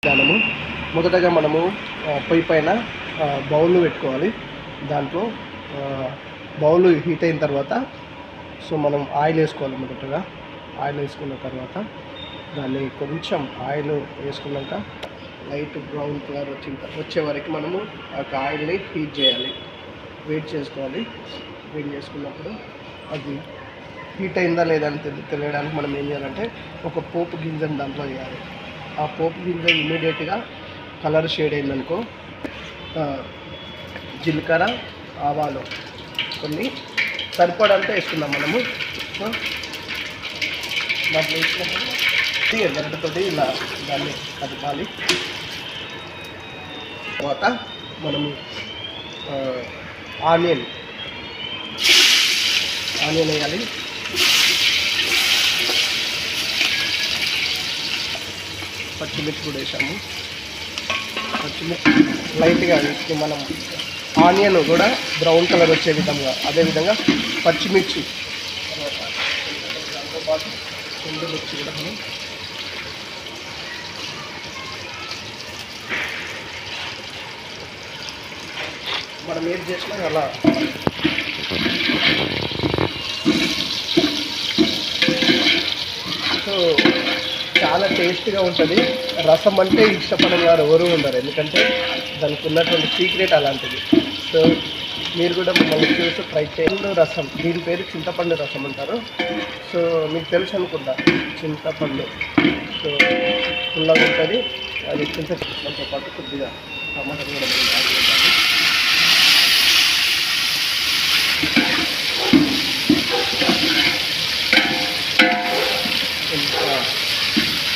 విధానము మొదటగా మనము పొయ్యి పైన బౌల్ పెట్టుకోవాలి. దాంట్లో బౌల్ హీట్ అయిన తర్వాత మనం ఆయిల్ వేసుకోవాలి. మొదటగా ఆయిల్ వేసుకున్న తర్వాత దాన్ని కొంచెం ఆయిల్ వేసుకున్నాక లైట్ బ్రౌన్ కలర్ వచ్చే వరకు మనము ఆ ఆయిల్ని హీట్ చేయాలి, వెయిట్ చేసుకోవాలి. వెయిట్ చేసుకున్నప్పుడు అది హీట్ అయిందా లేదా అని తెలియడానికి మనం ఏం చేయాలంటే ఒక పోపు గింజను దాంట్లో వేయాలి. ఆ పోపు గింజ ఇమీడియట్గా కలర్ షేడ్ అయిందనుకో జీలకర్ర ఆవాలు కొన్ని సరిపడంతా వేసుకుందాం మనము. దాంట్లో వేసుకున్నప్పుడు గరిటెతోటి ఇలా దాన్ని కదపాలి. తర్వాత మనము ఆనియన్ వేయాలి. పచ్చిమిర్చి కూడా వేసాము. పచ్చిమిర్చి లైట్గా వేసి మనం ఆనియన్ కూడా బ్రౌన్ కలర్ వచ్చే విధంగా, అదేవిధంగా పచ్చిమిర్చి దాంతోపాటు ఎండుమిర్చి కూడా మనం ఏది చేసినా అలా సో చాలా టేస్ట్గా ఉంటుంది. రసం అంటే ఇష్టపడని వారు ఎవరు ఉండరు, ఎందుకంటే దానికి ఉన్నటువంటి సీక్రెట్ అలాంటిది. సో మీరు కూడా మమ్మల్ని చూసి ట్రై చేయండి. రసం, దీని పేరు చింతపండు రసం అంటారు. సో మీకు తెలుసు అనుకుంటా చింతపండు. సో పుల్లగా ఉంటుంది. అది చింతపండుతో పాటు కొద్దిగా టమాటాలు కూడా మనం యాడ్ చేయాలి.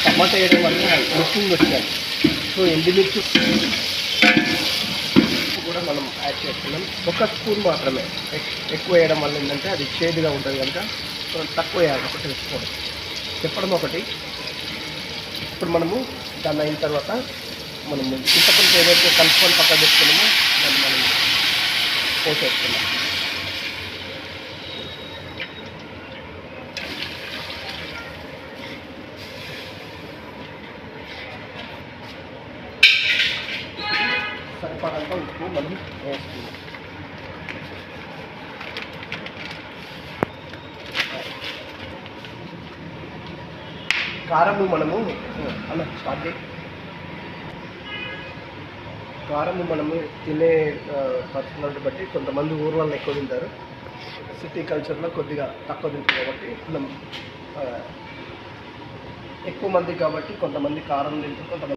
టమాటా వేయడం వల్ల లుకింగ్ వచ్చాయి. సో ఎండుమిర్చి కూడా మనం యాడ్ చేస్తున్నాం. ఒక స్పూన్ మాత్రమే, ఎక్కువ వేయడం వల్ల ఏంటంటే అది చేదుగా ఉంటుంది కనుక తక్కువ వేయాలి. ఒకటి వేసుకోవడం చెప్పడం ఒకటి. ఇప్పుడు మనము దాన్ని అయిన తర్వాత మనము చింతపండు ఏదైతే కలుపుకొని పక్కన పెట్టుకున్నామో దాన్ని మనం పోసేస్తున్నాం. సరిపడంత ఉప్పు మనం వేస్తున్నాం. కారము మనము అలా స్టార్ట్ చేయి. కారము మనము తినే పర్సనాలిటీ బట్టి కొంతమంది ఊర్లలో ఎక్కువ తింటారు, సిటీ కల్చర్లో కొద్దిగా తక్కువ తింటారు. కాబట్టి మనం ఎక్కువ మంది కాబట్టి కొంతమంది కారం తింటారు, కొంతమంది